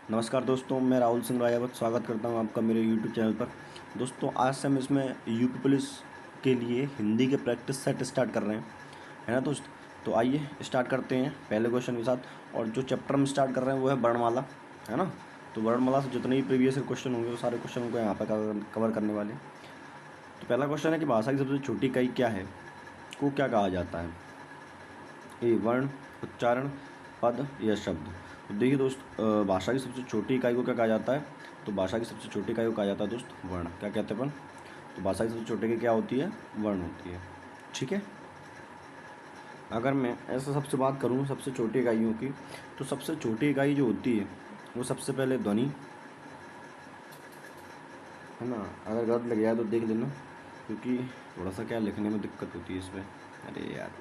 नमस्कार दोस्तों, मैं राहुल सिंह राजावत स्वागत करता हूं आपका मेरे यूट्यूब चैनल पर। दोस्तों, आज से हम इसमें यूपी पुलिस के लिए हिंदी के प्रैक्टिस सेट स्टार्ट कर रहे हैं, है ना दोस्त। तो आइए स्टार्ट करते हैं पहले क्वेश्चन के साथ। और जो चैप्टर हम स्टार्ट कर रहे हैं वो है वर्णमाला, है ना। तो वर्णमाला से जितने भी प्रीवियस क्वेश्चन होंगे वो सारे क्वेश्चन को यहाँ पर कवर करने वाले हैं। तो पहला क्वेश्चन है कि भाषा की सबसे छोटी इकाई क्या है, को क्या कहा जाता है। ए वर्ण, उच्चारण, पद या शब्द। तो देखिए दोस्त, भाषा की सबसे छोटी इकाई को क्या कहा जाता है। तो भाषा की सबसे छोटी इकाई को कहा जाता है दोस्त वर्ण। क्या कहते हैं अपन। तो भाषा की सबसे छोटी इकाई क्या होती है, वर्ण होती है। ठीक है। अगर मैं ऐसा सबसे बात करूँ सबसे छोटी इकाइयों की, तो सबसे छोटी इकाई जो होती है वो सबसे पहले ध्वनि, है ना। अगर गलत लग जाए तो देख लेना, क्योंकि थोड़ा सा क्या लिखने में दिक्कत होती है इसमें। अरे यार।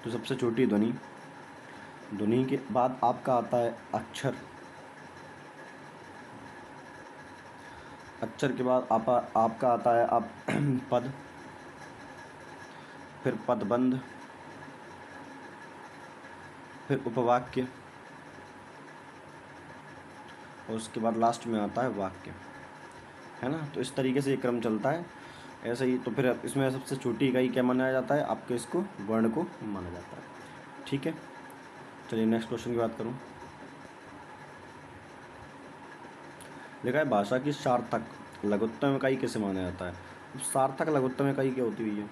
तो सबसे छोटी ध्वनि, ध्वनि के बाद आपका आता है अक्षर, अक्षर के बाद आपका आता है आप पद, फिर पदबंध, फिर उपवाक्य, और उसके बाद लास्ट में आता है वाक्य, है ना। तो इस तरीके से ये क्रम चलता है। ऐसे ही तो फिर इसमें सबसे छोटी इकाई क्या माना जाता है, आपके इसको वर्ण को माना जाता है। ठीक है। चलिए नेक्स्ट क्वेश्चन की बात करूँ। लिखा है भाषा की सार्थक लघुत्तम इकाई किसे माना जाता है। अब सार्थक लघुत्तम इकाई क्या होती हुई है।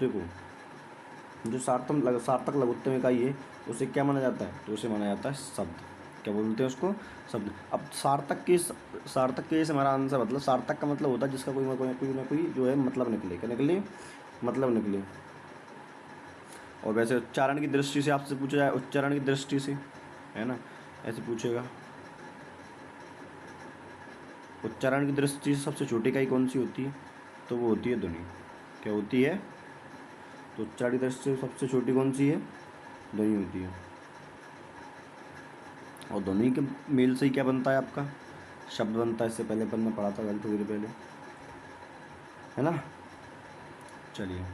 देखो, जो सार्थक लघुत्तम इकाई है उसे क्या माना जाता है, तो उसे माना जाता है शब्द। क्या बोलते हैं उसको, शब्द। अब सार्थक के से हमारा आंसर, मतलब सार्थक का मतलब होता है जिसका कोई ना कोई जो है मतलब निकले। क्या निकले, मतलब निकले। और वैसे उच्चारण की दृष्टि से आपसे पूछा जाए, उच्चारण की दृष्टि से, है ना, ऐसे पूछेगा। उच्चारण की दृष्टि से सबसे छोटी इकाई कौन सी होती है, तो वो होती है ध्वनि। क्या होती है, तो उच्चारण की दृष्टि से सबसे छोटी कौन सी है, ध्वनि होती है। और ध्वनि के मेल से ही क्या बनता है आपका, शब्द बनता है। इससे पहले अपन ने पढ़ा था, गलत हो गई थी पहले, है ना। चलिए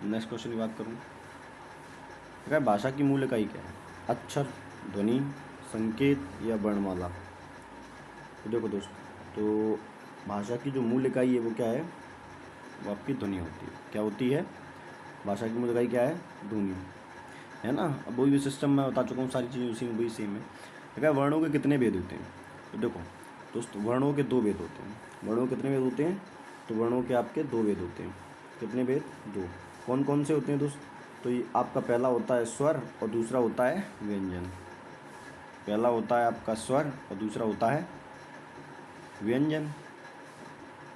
नेक्स्ट क्वेश्चन की बात करूँ। क्या भाषा की मूल इकाई क्या है, अक्षर, ध्वनि, संकेत या वर्णमाला। तो देखो दोस्त, तो भाषा की जो मूल इकाई है वो क्या है, वो आपकी ध्वनि होती है। क्या होती है, भाषा की मूल इकाई क्या है, ध्वनि, है ना। अब वही सिस्टम मैं बता चुका हूँ, सारी चीज़ें उसी में वही सेम है। क्या वर्णों के कितने भेद होते हैं। तो देखो दोस्त, वर्णों के दो भेद होते हैं। वर्णों के कितने भेद होते हैं, तो वर्णों के आपके दो भेद होते हैं। कितने भेद, दो। कौन कौन से होते हैं दोस्त, तो ये आपका पहला होता है स्वर और दूसरा होता है व्यंजन। पहला होता है आपका स्वर और दूसरा होता है व्यंजन।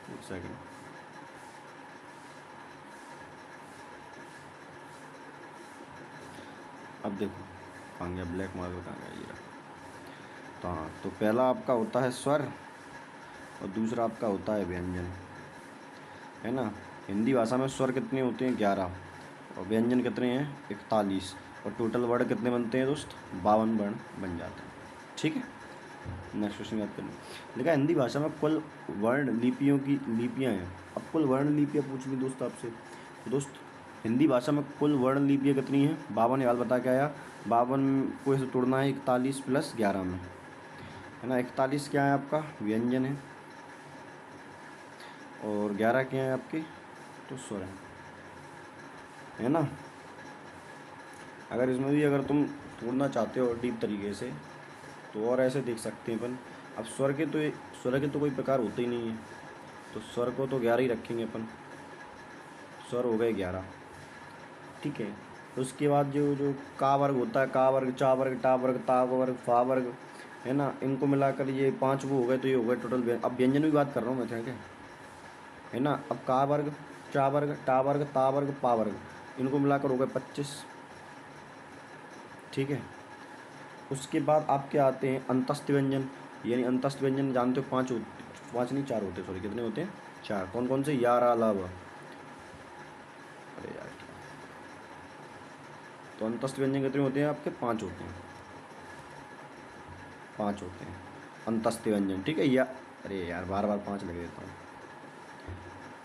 एक सेकंड। अब देखो कहाँ गया, ब्लैक मार्कर कहाँ गया, ये रहा। तो हाँ, तो पहला आपका होता है स्वर और दूसरा आपका होता है व्यंजन, है ना। हिंदी भाषा में स्वर कितने होते हैं, 11, और व्यंजन कितने हैं, 41। और टोटल वर्ण कितने बनते हैं दोस्त, 52 वर्ण बन जाते हैं। ठीक है। नेक्स्ट क्वेश्चन याद करना। लिखा है हिंदी भाषा में कुल वर्ण लिपियों की लिपियाँ हैं। अब कुल वर्ण लिपियाँ पूछ ली दोस्त आपसे, तो दोस्त हिंदी भाषा में कुल वर्ण लिपियाँ कितनी हैं, 52। याद बता के आया, 52 को ऐसे तोड़ना है 41 + 11 में, है ना। 41 क्या है आपका, व्यंजन है, और 11 क्या है आपके, तो स्वर है ना। अगर इसमें भी अगर तुम तोड़ना चाहते हो डीप तरीके से, तो और ऐसे देख सकते हैं अपन। अब स्वर के तो कोई प्रकार होते ही नहीं है, तो स्वर को तो 11 ही रखेंगे अपन। स्वर हो गए 11। ठीक है। तो उसके बाद जो जो का वर्ग होता है, का वर्ग, चा वर्ग, टा वर्ग, ता वर्ग, फा वर्ग, है ना, इनको मिलाकर ये 5 वो हो गए। तो ये हो गए टोटल। अब व्यंजन की बात कर रहा हूँ मैं, ठीक है ना। अब का वर्ग, चा वर्ग, टा वर्ग, ता वर्ग, पा वर्ग, इनको मिलाकर हो गए 25। ठीक है। उसके बाद आपके आते हैं अंतस्थ व्यंजन। यानी अंतस्थ व्यंजन जानते हो, 5 होते, 5 नहीं 4 होते, सॉरी, कितने होते हैं, 4। कौन कौन से, या, रा, ला, वा। अरे यार, तो अंतस्थ व्यंजन कितने होते हैं आपके, 5 होते हैं, 5 होते हैं अंतस्थ व्यंजन। ठीक है। या, अरे यार बार बार 5 लग देता हूँ,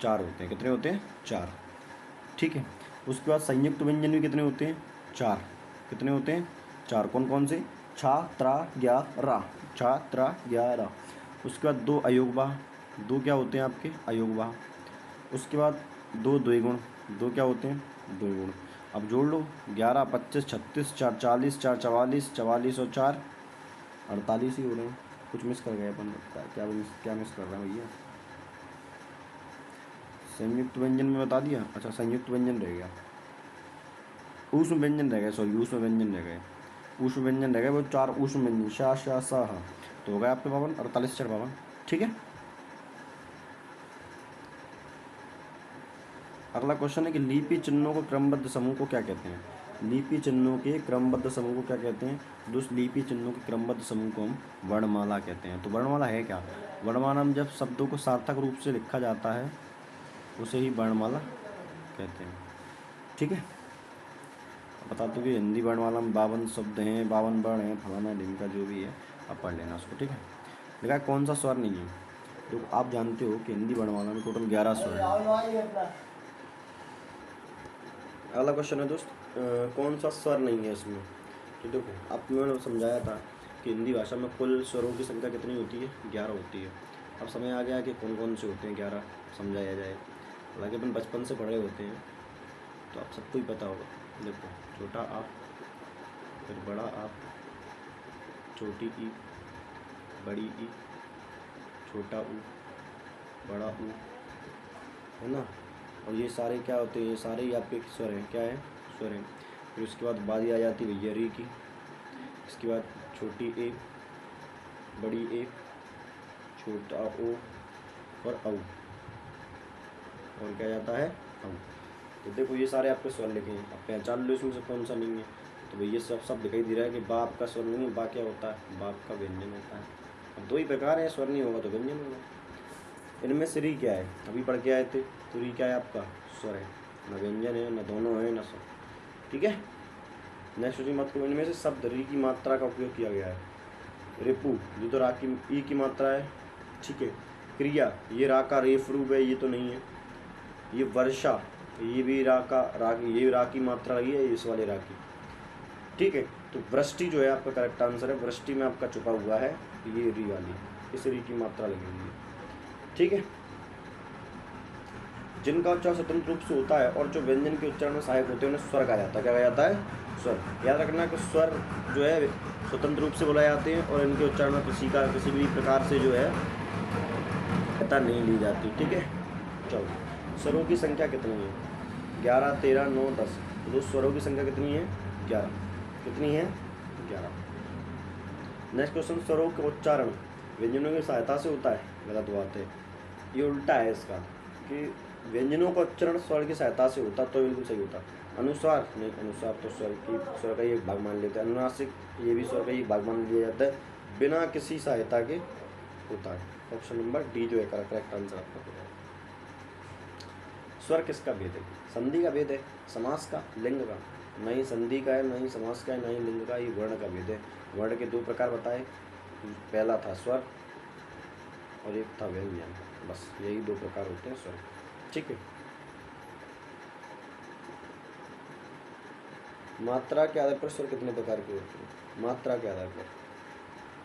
4 होते हैं। कितने होते हैं, 4। ठीक है। उसके बाद संयुक्त व्यंजन भी कितने होते हैं, 4। कितने होते हैं, 4। कौन कौन से, छात्रा ग्यारह, छात्रा ग्यारह। उसके बाद दो अयोगवा, दो क्या होते हैं आपके अयोगवा। उसके बाद दो द्विगुण, दो क्या होते हैं द्विगुण। अब जोड़ लो 11 25 36 4 40 4 44 44 और 4 48 ही हो रहे हैं। कुछ मिस कर गए अपन, क्या मिस कर रहे हैं भैया। संयुक्त व्यंजन में बता दिया, अच्छा संयुक्त व्यंजन रह गया, ऊष्म व्यंजन रह गए, सॉरी ऊष्म व्यंजन रह गए, ऊष्म व्यंजन रह गए वो 4 ऊष्म व्यंजन शा शा सा हा। तो हो गया आपके 52, 48 4 52। ठीक है। अगला क्वेश्चन है कि लिपि चिन्हों को क्रमबद्ध समूह को क्या कहते हैं। लिपि चिन्हों के क्रमबद्ध समूह को क्या कहते हैं दोस्त। लिपि चिन्हों के क्रमबद्ध समूह को हम वर्णमाला कहते हैं। तो वर्णमाला है क्या। वर्णमाला में जब शब्दों को सार्थक रूप से लिखा जाता है उसे ही वर्णमाला कहते हैं। ठीक है। बता दो कि हिंदी वर्णमाला में 52 शब्द हैं, 52 वर्ण हैं, फलाना ढिमका जो भी है आप पढ़ लेना उसको। ठीक है। देखा कौन सा स्वर नहीं है। तो आप जानते हो कि हिंदी वर्णमाला में टोटल 11 स्वर हैं। अगला क्वेश्चन है दोस्त, कौन सा स्वर नहीं है इसमें। तो देखो आपको मैंने समझाया था कि हिंदी भाषा में कुल स्वरों की संख्या कितनी होती है, 11 होती है। अब समय आ गया कि कौन कौन से होते हैं 11 समझाया जाए। हालांकि अपन बचपन से पढ़े होते हैं तो आप सबको ही पता होगा। देखो छोटा आ, फिर बड़ा आ, छोटी ई, बड़ी ई, छोटा ऊ, बड़ा ऊ, है ना। और ये सारे क्या होते हैं, ये सारे ही आपके स्वर हैं। क्या है, स्वर हैं। फिर उसके बाद बारी आ जाती है भैया री की। इसके बाद छोटी ए, बड़ी ए, छोटा ओ और औ, और क्या जाता है औ। तो देखो ये सारे आपके स्वर लिखे हैं। अब पहचान लो इसमें से कौन सा नहीं है। तो भैया सब दिखाई दे रहा है कि बाप का स्वर नहीं है। बा क्या होता है, बाप का व्यंजन होता है। अब दो ही प्रकार है, स्वर नहीं होगा तो व्यंजन होगा। इनमें से री क्या है, अभी पढ़ के आए थे। तो री क्या है आपका, स्वर है। न व्यंजन है, न दोनों है, न स्वर। ठीक है। नेक्स्ट सोचिए मत करो, इनमें से शब्द री की मात्रा का उपयोग किया गया है। रिपु ये तो रा की ई की मात्रा है। ठीक है। क्रिया ये रा का रेफ रूप है, ये तो नहीं है। ये वर्षा ये भी रा का ये रा की मात्रा लगी है, इस वाले रा की। ठीक है। तो वृष्टि जो है आपका करेक्ट आंसर है। वृष्टि में आपका छुपा हुआ है ये री वाली, इस री की मात्रा लगी हुई है। ठीक है। जिनका उच्चारण स्वतंत्र रूप से होता है और जो व्यंजन के उच्चारण में सहायक होते हैं उन्हें स्वर कहा जाता है। क्या कहा जाता है, स्वर। याद रखना कि स्वर जो है स्वतंत्र रूप से बोलाए जाते हैं और इनके उच्चारण में किसी भी प्रकार से जो है सहायता नहीं ली जाती। ठीक है। चलो स्वरों की संख्या कितनी है, 11 13 9 10। दो स्वरों की संख्या कितनी है, 11। कितनी है, 11। नेक्स्ट क्वेश्चन, स्वरों का उच्चारण व्यंजनों की सहायता से होता है। गलत बात है, ये उल्टा है इसका कि व्यंजनों का उच्चारण स्वर की सहायता से होता तो बिल्कुल सही होता। अनुस्वार नहीं, अनुस्वार तो स्वर का ही एक भाग मान लेते हैं। अनुनासिक ये भी स्वर का ही एक भाग मान लिया जाता है, बिना किसी सहायता के होता है। ऑप्शन नंबर डी जो है करेक्ट आंसर आपका होगा। स्वर किसका भेद है, संधि का भेद है, समास का, लिंग का। नहीं संधि का है, नहीं समास का है, नहीं लिंग का। ये वर्ण का भेद है। वर्ण के दो प्रकार बताए, पहला था स्वर और एक था व्यंजन। बस यही दो प्रकार होते हैं स्वर। ठीक है। मात्रा के आधार पर स्वर कितने प्रकार के होते हैं, मात्रा के आधार पर।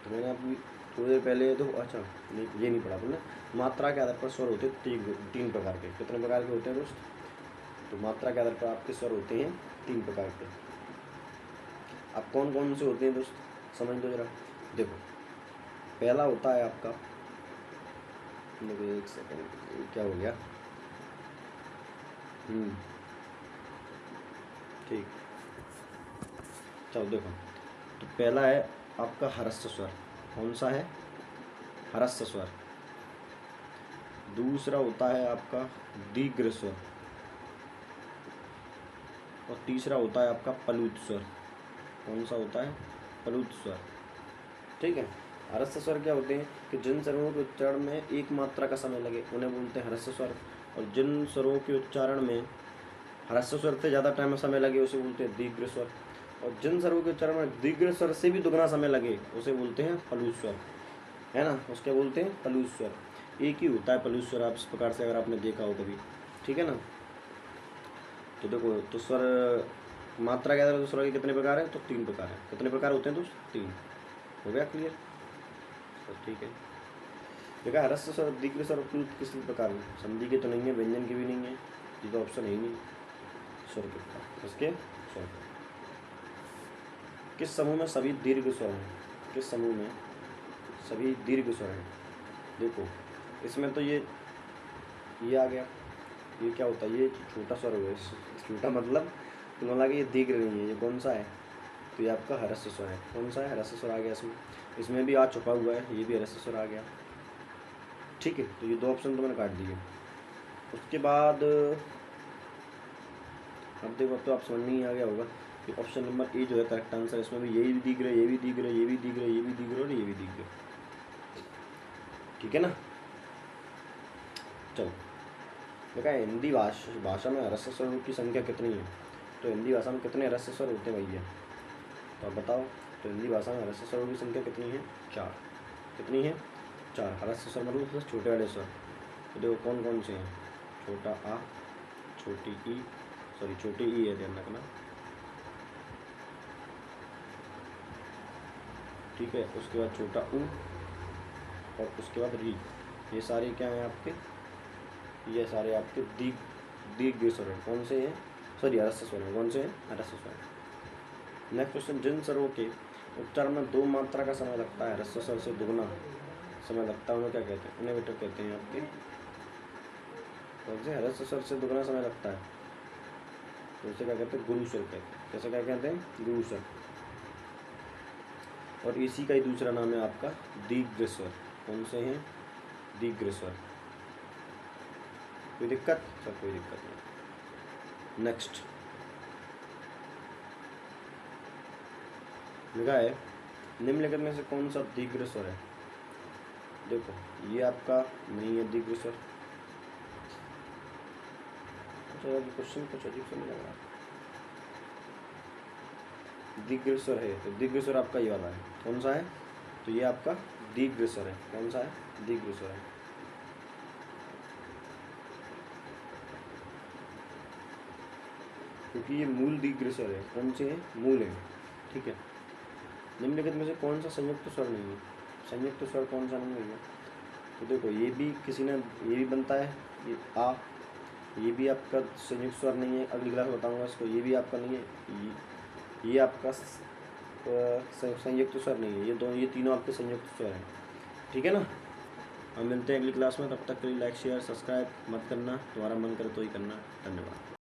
तो मैंने अभी थोड़ी देर पहले तो अच्छा नहीं ये नहीं पढ़ा तुमने। मात्रा के आधार पर स्वर होते हैं तीन प्रकार के। कितने प्रकार के होते हैं दोस्त, तो मात्रा के आधार पर आपके स्वर होते हैं 3 प्रकार के। अब कौन कौन से होते हैं दोस्त समझ लो जरा। देखो पहला होता है आपका, देखो एक सेकंड क्या हो गया, ठीक। चलो देखो, तो पहला है आपका ह्रस्व स्वर। कौन सा है, ह्रस्व स्वर। दूसरा होता है आपका दीर्घ स्वर और तीसरा होता है आपका प्लुत स्वर। कौन सा होता है, प्लुत स्वर। ठीक है। ह्रस्व स्वर क्या होते हैं कि जिन स्वरों के उच्चारण में एक मात्रा का समय लगे उन्हें बोलते हैं ह्रस्व स्वर, और जिन स्वरों के उच्चारण में ह्रस्व स्वर से ज़्यादा टाइम समय लगे उसे बोलते हैं दीर्घ स्वर, और जिन स्वरों के उच्चारण में दीर्घ स्वर से भी दुगना समय लगे उसे बोलते हैं प्लुत स्वर, है ना। उसके बोलते हैं प्लुत स्वर। एक ही होता है प्लुत स्वर, आप इस प्रकार से अगर आपने देखा हो कभी। ठीक है ना। तो देखो, तो स्वर मात्रा के आधार स्वरों के कितने प्रकार हैं? तो 3 प्रकार हैं। कितने प्रकार होते हैं दोस्त? 3। हो गया क्लियर? तो ठीक है। देखा ह्रस्व स्वर दीर्घ स्वर किस प्रकार में? संधि के तो नहीं है, व्यंजन के भी नहीं है, ये तो ऑप्शन है ही नहीं। स्वर के प्रकार इसके स्वर किस समूह में सभी दीर्घ स्वर हैं? किस समूह में सभी दीर्घ स्वर हैं? देखो इसमें तो ये आ गया, ये क्या होता है? ये छोटा स्वर हो गया। छोटा मतलब तुम्हें लगे ये दीर्घ नहीं है, ये कौन सा है? तो ये आपका ह्रस्व स्वर है। कौन सा है? ह्रस्व स्वर आ गया इसमें। इसमें भी आ छुपा हुआ है, ये भी ह्रस्व स्वर आ गया। ठीक है, तो ये 2 ऑप्शन तो मैंने काट दिए। उसके बाद अब देखो, अब तो आप समझ में ही आ गया होगा कि ऑप्शन नंबर ए जो है करेक्ट आंसर। इसमें भी यही दिख रहा है, ये भी दिख रहा है, ये भी दिख रहा है, ये भी दिख रहा है और ये भी दिख रहा है। ठीक है ना? चलो देखा हिंदी भाषा में ह्रस्व स्वरों की संख्या कितनी है? तो हिंदी भाषा में कितने ह्रस्व स्वर होते हैं भैया? तो आप बताओ। तो हिंदी भाषा में ह्रस्व स्वरों की संख्या कितनी है? 4। कितनी है? 4। ह्रस्व स्वर मतलब सबसे छोटे वाले स्वर। तो देखो कौन कौन से हैं? छोटा आ, छोटी ई, सॉरी छोटी ई है, ध्यान रखना। ठीक है, उसके बाद छोटा ऊ और उसके बाद री। ये सारे क्या हैं आपके? ये सारे आपके दीर्घ स्वर हैं। कौन से हैं? सॉरी ह्रस्व स्वर हैं। कौन से हैं? ह्रस्व स्वर। नेक्स्ट क्वेश्चन, जिन स्वरों के उच्चारण में 2 मात्रा का समय लगता है, ह्रस्व स्वर से दुगना समय लगता है, उन्हें क्या कहते हैं? उन्हें बेटा कहते हैं आपके कौन से? ह्रस्व स्वर से दुगना समय लगता है तो उसे क्या कहते हैं? गुरु स्वर कहते हैं। कैसे क्या कहते हैं? गुरु स्वर। और इसी का ही दूसरा नाम है आपका दीर्घ स्वर। कौन से हैं? दीर्घ स्वर। कोई दिक्कत? सर कोई दिक्कत नहीं। नेक्स्ट लिखा है निम्नलिखित में से कौन सा दीर्घ स्वर है? देखो ये आपका नहीं है दीर्घ स्वर। अच्छा क्वेश्चन कुछ अजीब से नहीं लग रहा। दीर्घ स्वर है तो दीर्घ स्वर आपका ये वाला है। कौन सा है? तो ये आपका दीर्घ स्वर है। कौन सा है? दीर्घ स्वर है। क्योंकि ये मूल दीर्घ स्वर है। कौन से है? मूल है। ठीक है। निम्नलिखित में से कौन सा संयुक्त स्वर नहीं है? संयुक्त स्वर कौन सा नहीं है? तो देखो ये भी किसी ने ये भी बनता है, ये आ, ये भी आपका संयुक्त स्वर नहीं है। अगली क्लास बताऊंगा इसको। ये भी आपका नहीं है, ये आपका संयुक्त स्वर नहीं है। ये तीनों आपके संयुक्त स्वर हैं। ठीक है ना? हम मिलते हैं अगली क्लास में। तब तक के लिए लाइक शेयर सब्सक्राइब मत करना, तुम्हारा मन करे तो ही करना। धन्यवाद।